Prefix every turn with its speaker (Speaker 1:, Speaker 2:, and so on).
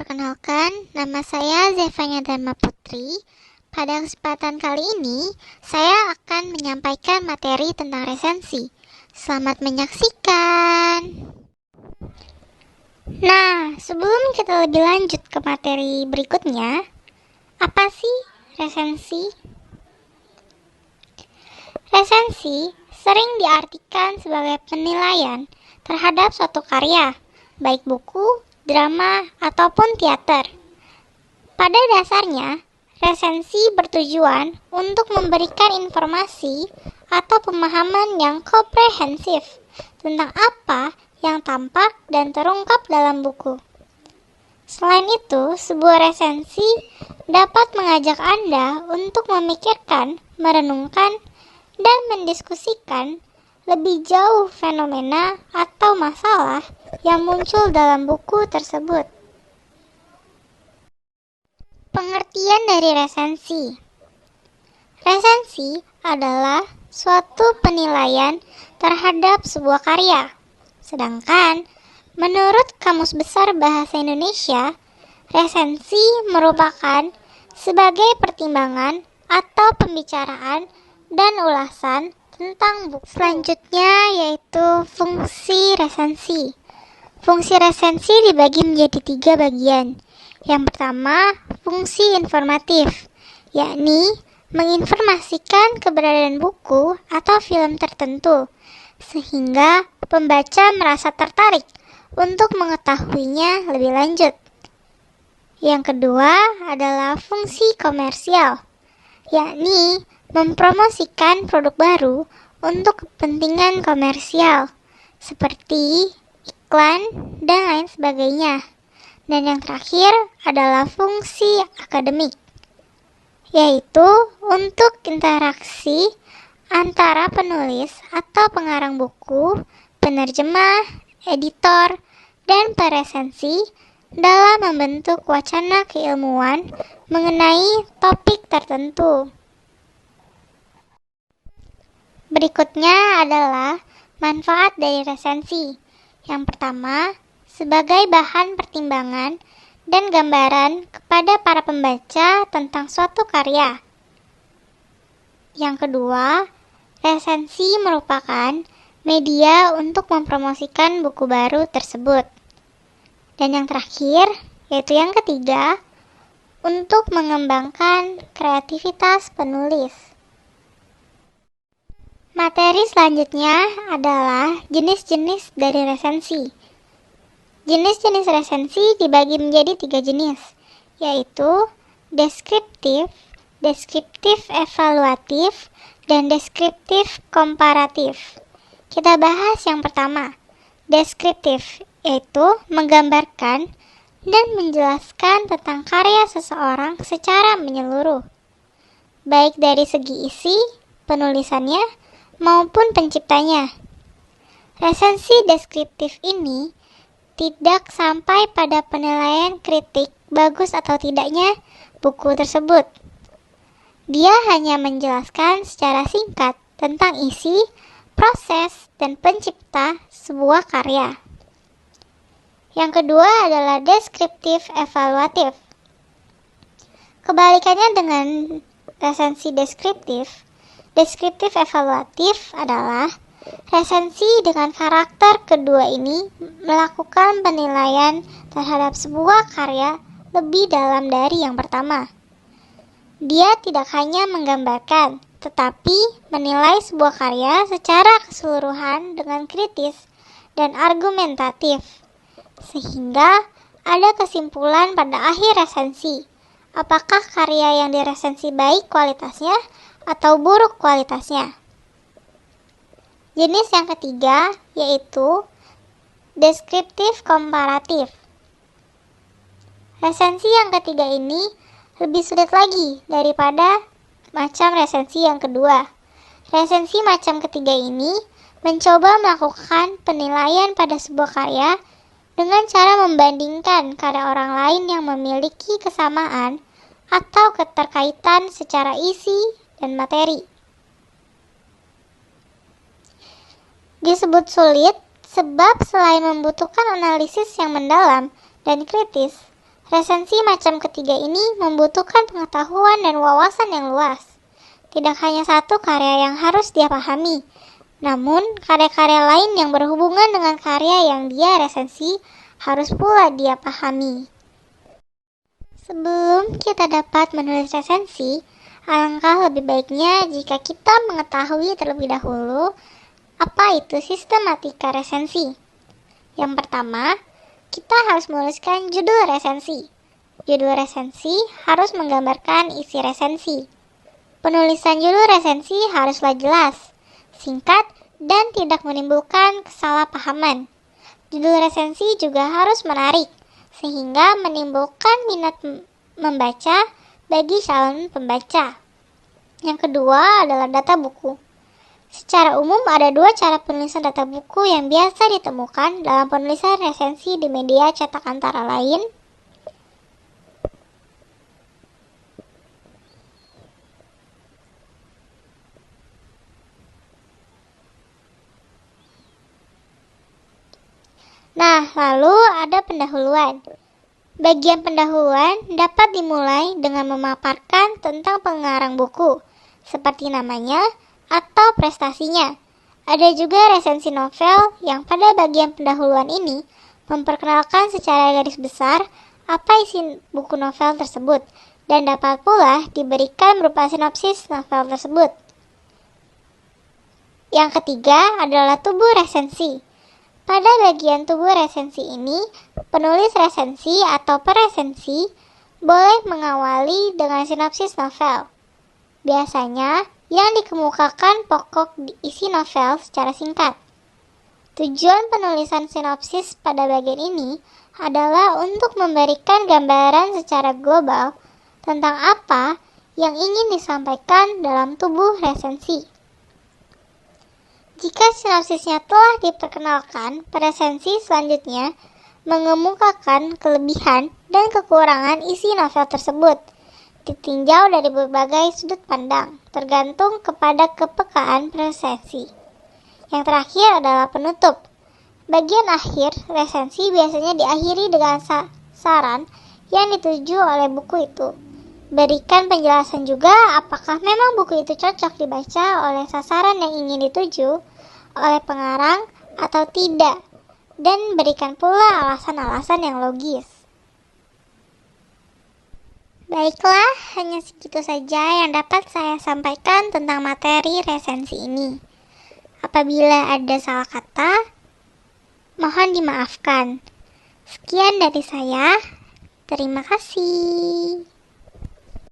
Speaker 1: Perkenalkan, nama saya Zevanya Dharma Putri. Pada kesempatan kali ini, saya akan menyampaikan materi tentang resensi. Selamat menyaksikan. Nah, sebelum kita lebih lanjut ke materi berikutnya, apa sih resensi? Resensi sering diartikan sebagai penilaian terhadap suatu karya, baik buku, drama, ataupun teater. Pada dasarnya, resensi bertujuan untuk memberikan informasi atau pemahaman yang komprehensif tentang apa yang tampak dan terungkap dalam buku. Selain itu, sebuah resensi dapat mengajak Anda untuk memikirkan, merenungkan, dan mendiskusikan lebih jauh fenomena atau masalah yang muncul dalam buku tersebut. Pengertian dari resensi. Resensi adalah suatu penilaian terhadap sebuah karya. Sedangkan, menurut Kamus Besar Bahasa Indonesia, resensi merupakan sebagai pertimbangan atau pembicaraan dan ulasan tentang buku. Selanjutnya yaitu fungsi resensi. Fungsi resensi dibagi menjadi 3 bagian. Yang pertama, fungsi informatif, yakni menginformasikan keberadaan buku atau film tertentu, sehingga pembaca merasa tertarik untuk mengetahuinya lebih lanjut. Yang kedua adalah fungsi komersial, yakni mempromosikan produk baru untuk kepentingan komersial, seperti iklan dan lain sebagainya. Dan yang terakhir adalah fungsi akademik, yaitu untuk interaksi antara penulis atau pengarang buku, penerjemah, editor, dan peresensi dalam membentuk wacana keilmuan mengenai topik tertentu. Berikutnya adalah manfaat dari resensi. Yang pertama, sebagai bahan pertimbangan dan gambaran kepada para pembaca tentang suatu karya. Yang kedua, resensi merupakan media untuk mempromosikan buku baru tersebut. Dan yang terakhir, yaitu yang ketiga, untuk mengembangkan kreativitas penulis. Materi selanjutnya adalah jenis-jenis dari resensi. Jenis-jenis resensi dibagi menjadi 3 jenis, yaitu deskriptif, deskriptif evaluatif, dan deskriptif komparatif. Kita bahas yang pertama, deskriptif, yaitu menggambarkan dan menjelaskan tentang karya seseorang secara menyeluruh, baik dari segi isi, penulisannya, maupun penciptanya. Resensi deskriptif ini tidak sampai pada penilaian kritik bagus atau tidaknya buku tersebut. Dia hanya menjelaskan secara singkat tentang isi, proses, dan pencipta sebuah karya. Yang kedua adalah deskriptif evaluatif. Kebalikannya dengan resensi deskriptif, deskriptif evaluatif adalah resensi dengan karakter kedua ini melakukan penilaian terhadap sebuah karya lebih dalam dari yang pertama. Dia tidak hanya menggambarkan, tetapi menilai sebuah karya secara keseluruhan dengan kritis dan argumentatif, sehingga ada kesimpulan pada akhir resensi, apakah karya yang diresensi baik kualitasnya atau buruk kualitasnya. Jenis yang ketiga yaitu deskriptif komparatif. Resensi yang ketiga ini lebih sulit lagi daripada macam resensi yang kedua. Resensi macam ketiga ini mencoba melakukan penilaian pada sebuah karya dengan cara membandingkan karya orang lain yang memiliki kesamaan atau keterkaitan secara isi dan materi. Disebut sulit sebab selain membutuhkan analisis yang mendalam dan kritis, Resensi macam ketiga ini membutuhkan pengetahuan dan wawasan yang luas. Tidak hanya satu karya yang harus dia pahami, namun karya-karya lain yang berhubungan dengan karya yang dia resensi harus pula dia pahami. Sebelum kita dapat menulis resensi, alangkah lebih baiknya jika kita mengetahui terlebih dahulu apa itu sistematika resensi. Yang pertama, kita harus menuliskan judul resensi. Judul resensi harus menggambarkan isi resensi. Penulisan judul resensi haruslah jelas, singkat, dan tidak menimbulkan kesalahpahaman. Judul resensi juga harus menarik, sehingga menimbulkan minat membaca bagi calon pembaca. Yang kedua adalah data buku. Secara umum ada dua cara penulisan data buku yang biasa ditemukan dalam penulisan resensi di media cetak antara lain. Nah, lalu ada pendahuluan. Bagian pendahuluan dapat dimulai dengan memaparkan tentang pengarang buku, seperti namanya atau prestasinya. Ada juga resensi novel yang pada bagian pendahuluan ini memperkenalkan secara garis besar apa isi buku novel tersebut dan dapat pula diberikan berupa sinopsis novel tersebut. Yang ketiga adalah tubuh resensi. Pada bagian tubuh resensi ini, penulis resensi atau peresensi boleh mengawali dengan sinopsis novel. Biasanya, yang dikemukakan pokok isi novel secara singkat. Tujuan penulisan sinopsis pada bagian ini adalah untuk memberikan gambaran secara global tentang apa yang ingin disampaikan dalam tubuh resensi. Jika sinopsisnya telah diperkenalkan, peresensi selanjutnya mengemukakan kelebihan dan kekurangan isi novel tersebut, ditinjau dari berbagai sudut pandang, tergantung kepada kepekaan resensi. Yang terakhir adalah penutup. Bagian akhir resensi biasanya diakhiri dengan saran yang dituju oleh buku itu. Berikan penjelasan juga apakah memang buku itu cocok dibaca oleh sasaran yang ingin dituju oleh pengarang atau tidak, dan berikan pula alasan-alasan yang logis. Baiklah, hanya segitu saja yang dapat saya sampaikan tentang materi resensi ini. Apabila ada salah kata, mohon dimaafkan. Sekian dari saya. Terima kasih.